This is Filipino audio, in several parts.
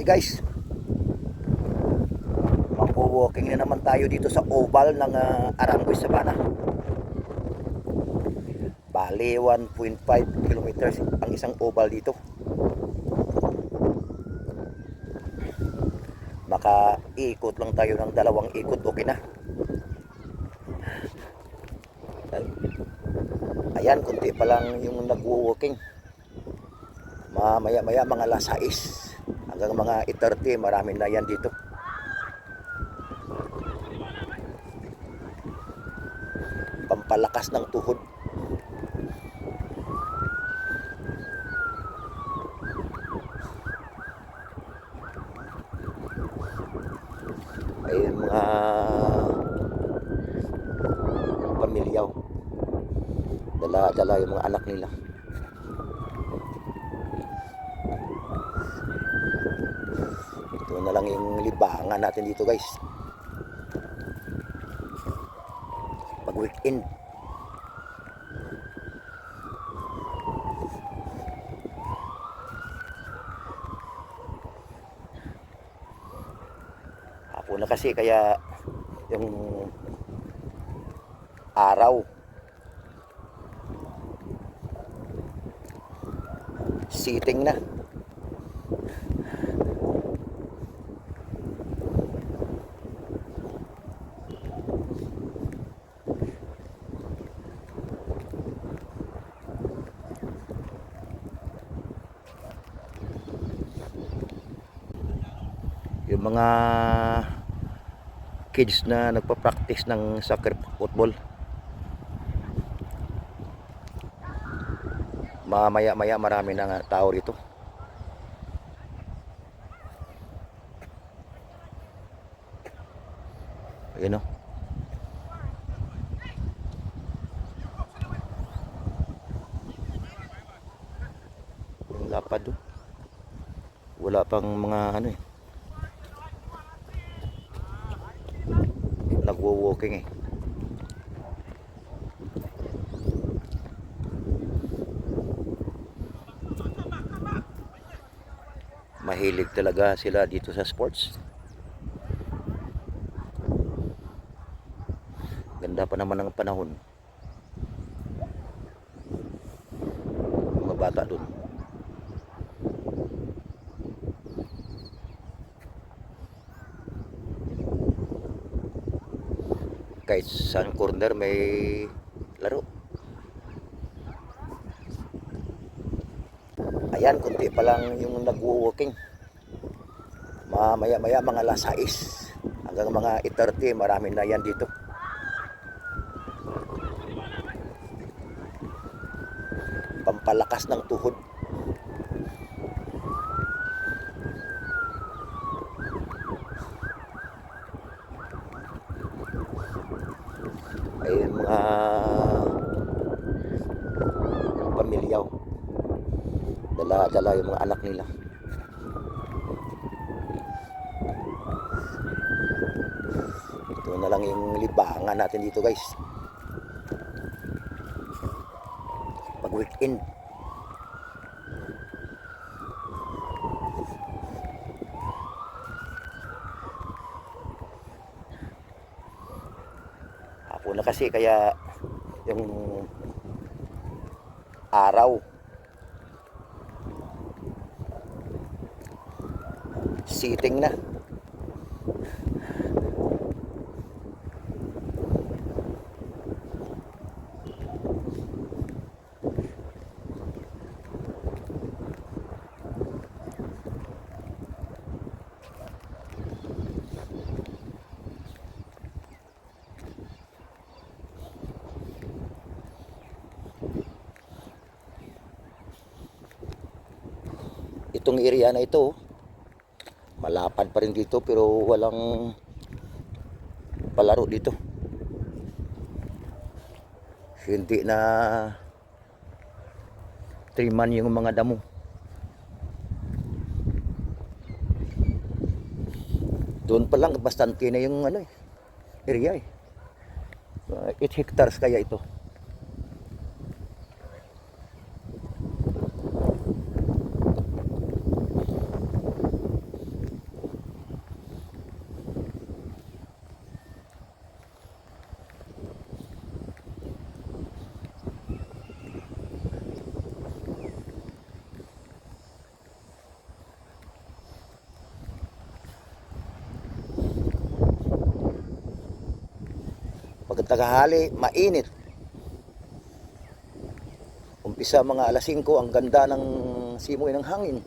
Guys, mag-walking na naman tayo dito sa oval ng Arangoy Sabana. Bali 1.5 kilometers ang isang oval dito. Maka-ikot lang tayo ng 2 ikot, okay na. Ayan, kunti pa lang yung nag-walking. Maya-maya mga alas 6 hanggang mga 8:30, marami na yan dito. Pampalakas ng tuhod. Ay mga pamilyaw, dala-dala yung mga anak nila. Ito na lang yung libangan natin dito, guys, pag weekend. Hapon na kasi, kaya yung araw sitting na. Yung mga kids na nagpa-practice ng soccer, football, mamaya-maya marami na tao rito. Ayun o. Yung lapad o. Wala pang mga ano eh. Nagwo-walking eh. Mahilig talaga sila dito sa sports. Ganda pa naman ng panahon. Mga bata dun. Kahit saan corner may laro. Ayan, kunti pa lang yung nag-walking. Maya-maya mga alas 6 hanggang mga 8:30, marami na yan dito. Pampalakas ng tuhod. Ay mga pamilyaw, dala-dala yung mga anak nila. Ito na lang yung libangan natin dito, guys, pag weekend. Hapon na kasi, kaya yung araw sitting na. Itong area na ito, malapad pa rin dito, pero walang palaro dito. Hindi na triman yung mga damo. Doon pa lang bastante na yung ano area eh. 8 hectares kaya ito. Tagahali, mainit. Umpisa mga alas 5, ang ganda ng simoy ng hangin.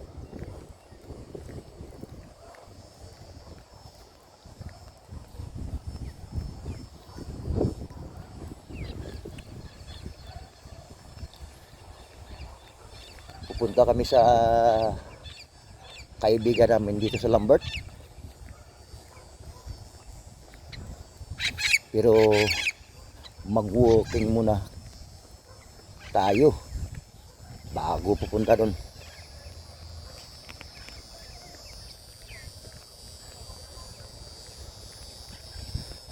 Pupunta kami sa kaibigan namin dito sa Lambert. Pero mag-walking muna tayo bago pupunta doon.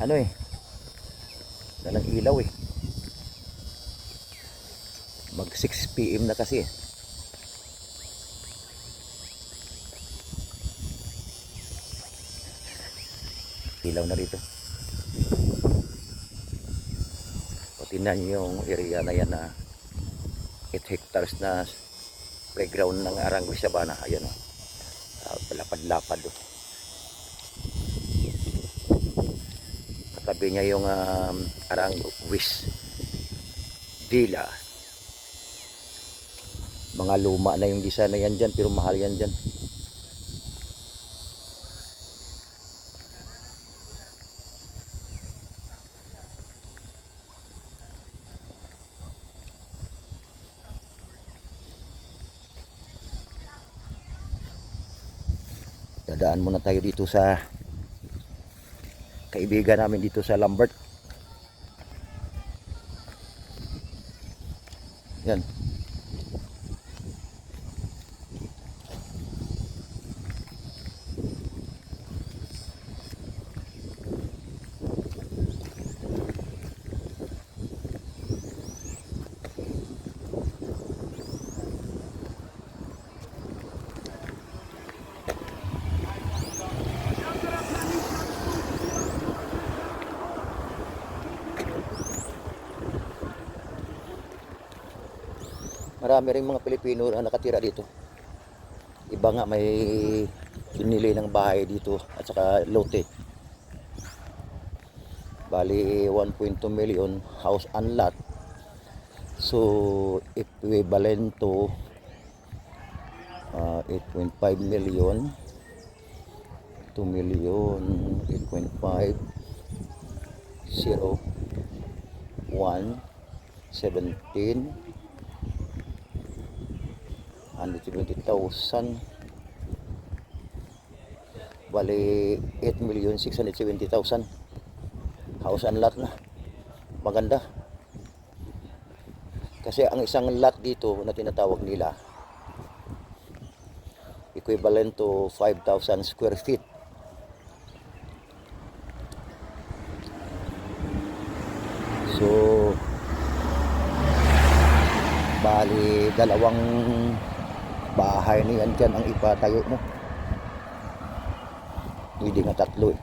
Ano eh, walang ilaw eh. Mag 6 PM na kasi eh. Ilaw na rito. O tingnan nyo yung area na yan na 8 hectares na playground ng Arangui Sabana. Ayan o. Lapad-lapad o. Katabi niya yung Arangui Villa. Mga luma na yung design na yan dyan, pero mahal yan dyan. Dadaan muna tayo dito sa kaibigan namin dito sa Lambert. Yan. Marami rin mga Pilipino na nakatira dito. Iba nga may binili ng bahay dito at saka lote. Bali 1.2 million house and lot. So equivalent to 8.5 million, 2 million, 8.5, 0, 1, 17, 120,000, bali 8,670,000 house and lot na. Maganda kasi ang isang lot dito na tinatawag nila equivalent to 5,000 square feet. So bali dalawang bahay niyan dyan ang ipatayo mo. Hindi nga tatlo eh.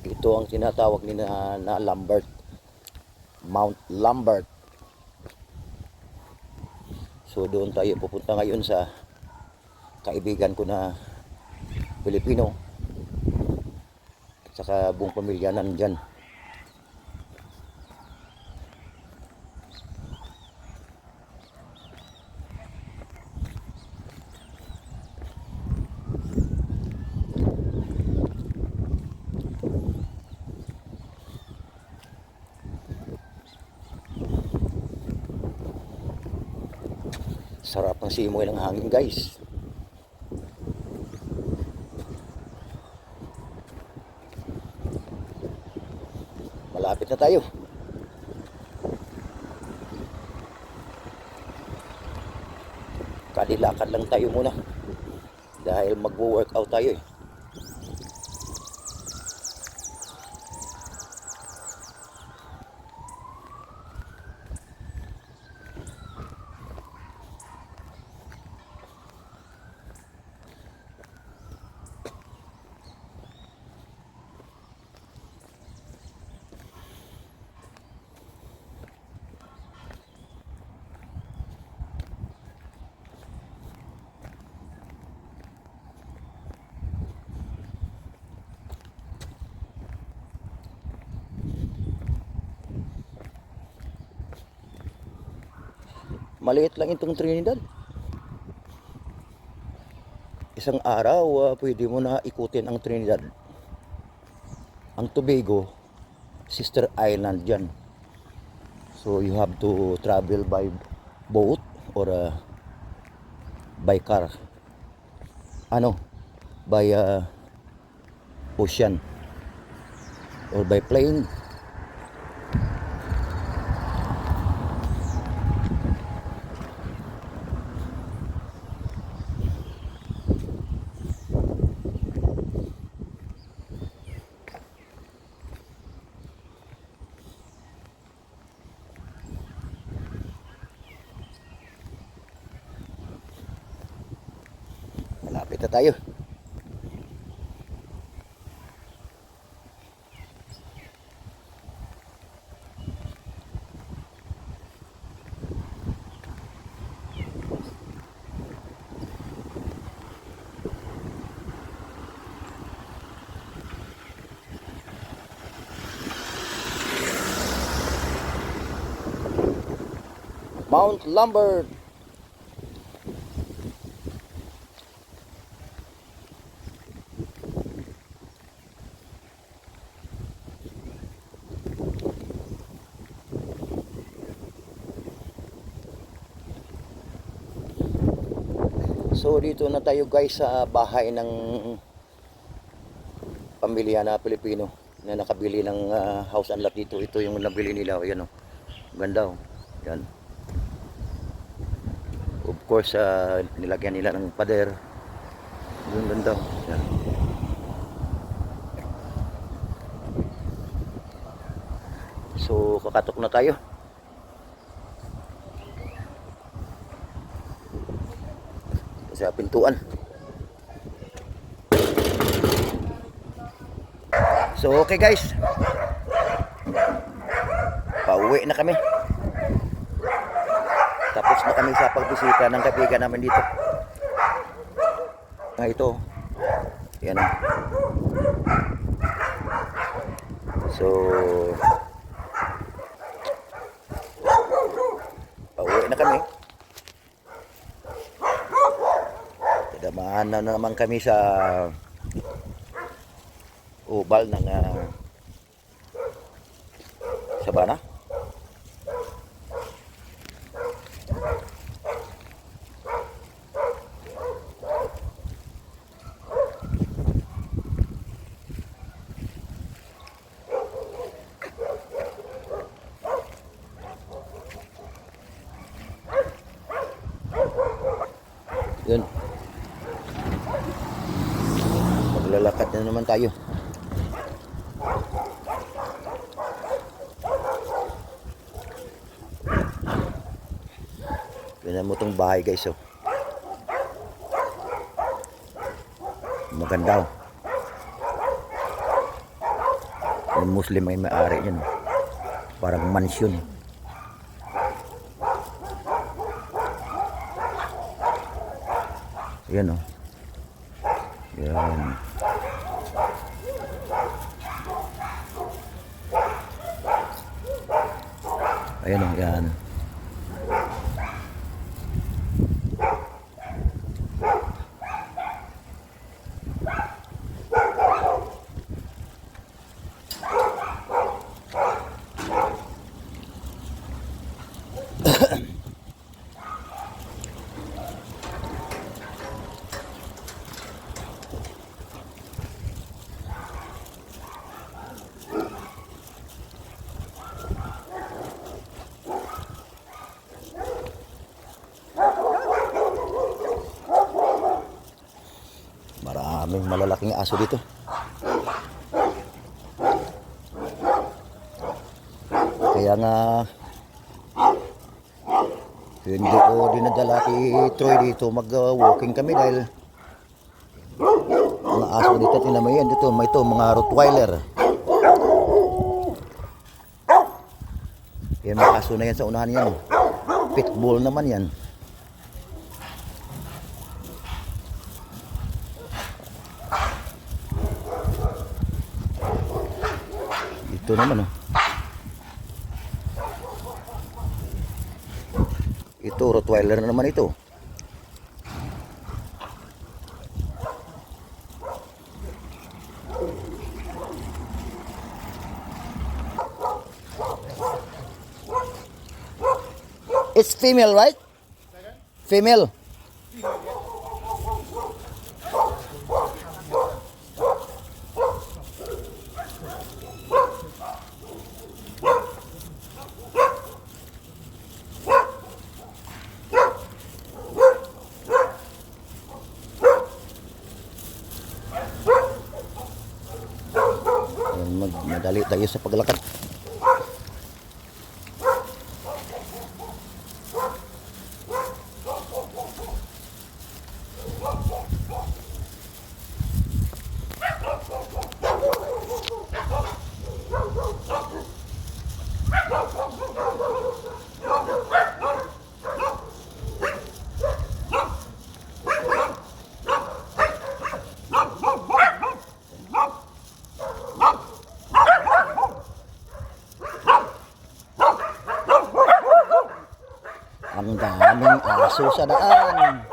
Ito ang tinatawag nila na Lambert, Mount Lambert. So doon tayo pupunta ngayon sa kaibigan ko na Pilipino at saka buong pamilya nandyan. Sarap ng simoy ng hangin, guys. Malapit na tayo. Kadilakad lang tayo muna dahil mag-workout tayo eh. Maliit lang itong Trinidad. Isang araw, pwede mo na ikutin ang Trinidad. Ang Tobago, sister island dyan. So you have to travel by boat or by car. By ocean or by plane. Malapit na tayo. Mount Lambert. So dito na tayo guys sa bahay ng pamilya na Pilipino na nakabili ng house and lot dito. Ito yung nabili nila. Ayan o. Ganda o. Yan. Of course, nilagyan nila ng pader. Yung ganda o. Yan. So kakatok na tayo. Sa pintuan. So okay guys, pauwi na kami. Tapos na kami sa pagbisita ng kaibigan namin dito. Ito, yan. So pauwi na kami. Damaan na naman kami sa ubal ng sabana. Yun. Maglalakad na naman tayo. Tignan mo itong bahay guys. Oh. Maganda. Yung Muslim ay may-ari yan. Parang mansion. Yan o. Yan. Ayan o, yan. Maraming malalaking aso dito. Kaya nga hindi ko dinadala kay Troy dito mag-walking kami dahil mga aso dito, tingnan mo yan dito, may ito mga Rottweiler. Yan mga aso na yan sa unahan yan. Pitbull naman yan. Ito naman oh. Ito, Rottweiler na naman ito. It's female, right? Female. Madali tayo sa paglakad. Ang daming aso sa daan.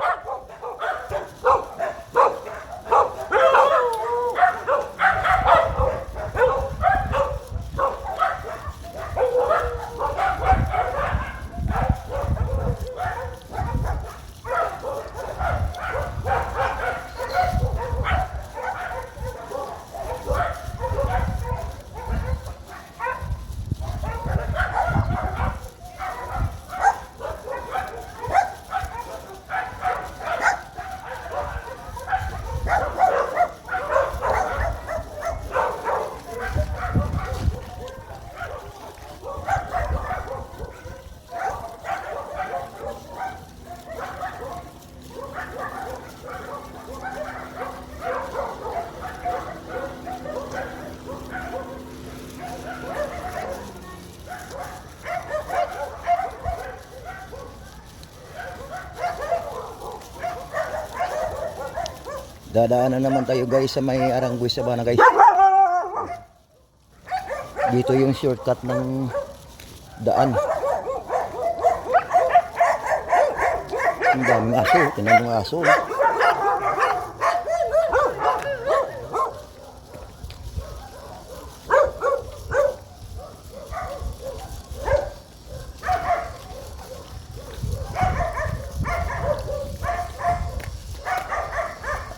Dadaanan naman tayo guys sa may Arangguis Sabana guys. Dito yung shortcut ng daan. Ang daming aso, tingnan mo aso.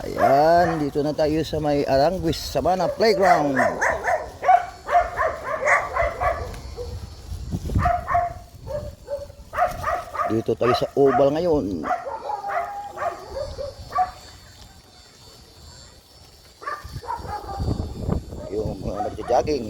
Ayan, dito na tayo sa may Arangguis Sabana Playground. Dito tayo sa oval ngayon. Yung mga nagja-jogging.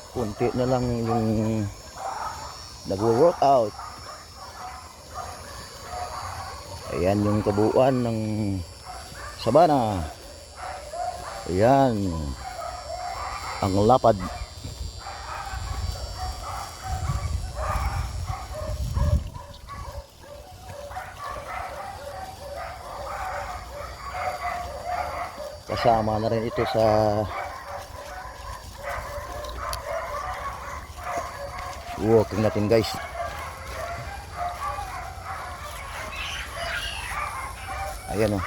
Kunti na lang yung nagwo-workout. Ayan yung kabuuan ng sabana. Ayan ang lapad. Kasama na rin ito sa walking natin guys. Ayan o.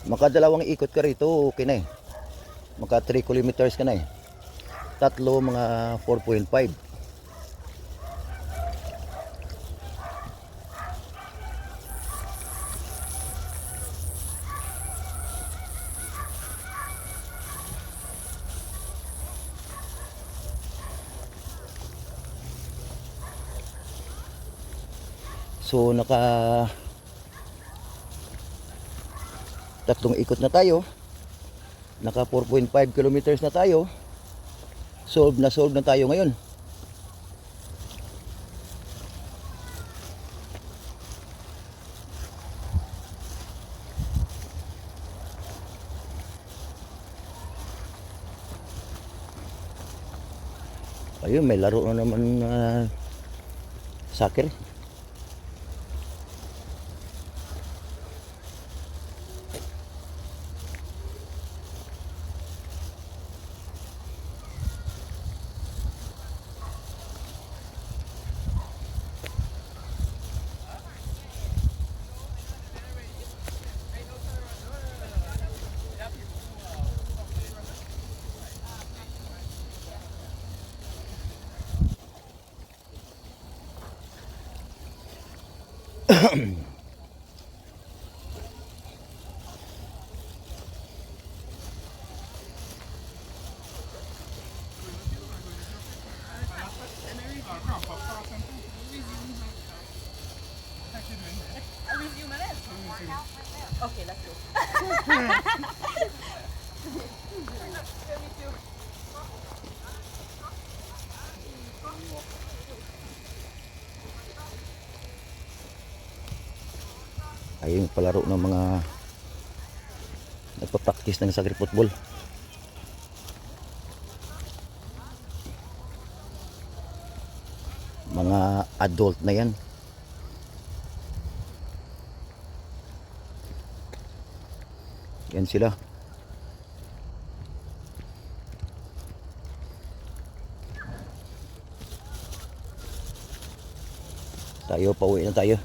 Makadalawang ikot ka rito, okay na eh. Maka 3 kilometers ka na eh. Tatlo mga 4.5. So naka tatlong ikot na tayo. Naka 4.5 kilometers na tayo. Solve na tayo ngayon. Ayun, may laro na naman soccer. Okay, let's go. Ayun, palaro ng mga nagpa-practice ng soccer football. Mga adult na yan. Yan sila. Tayo, pauwi na tayo.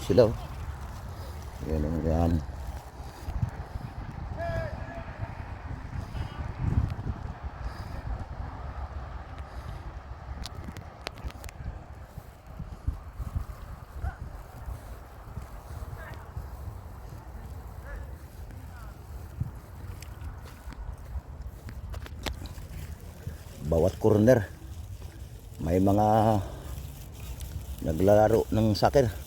Sila oh. Yan oh, yan. Bawat corner may mga naglalaro ng soccer.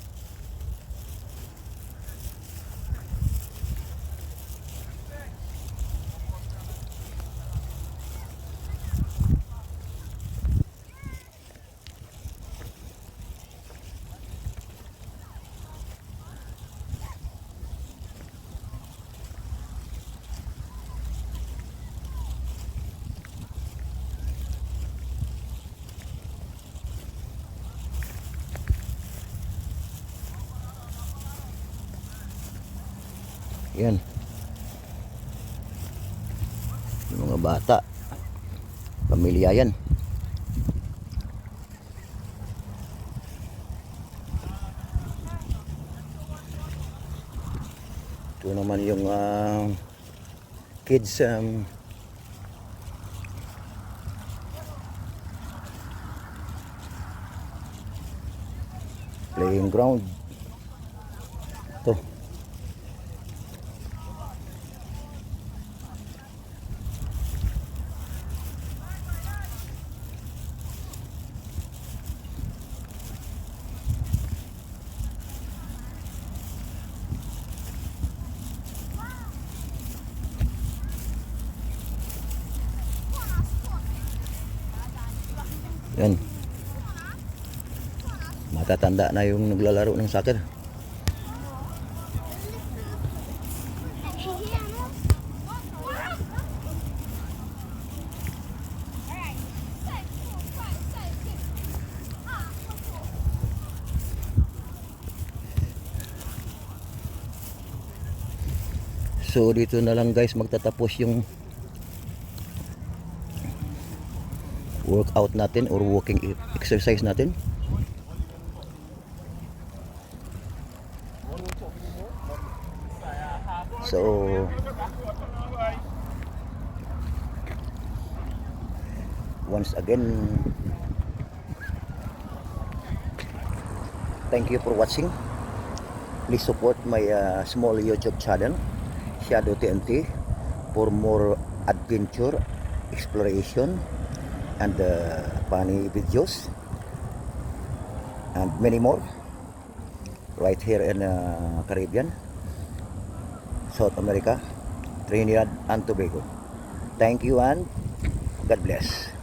Yan. Yung mga bata. Pamilya yan. Ito naman yung kids playing ground. Ito. Yan. Matatanda na yung naglalaro ng soccer. So dito na lang guys magtatapos yung workout natin or walking exercise natin. So once again, thank you for watching. Please support my small YouTube channel, Shadow TNT, for more adventure, exploration, and funny videos, and many more right here in Caribbean, South America, Trinidad and Tobago. Thank you and God bless.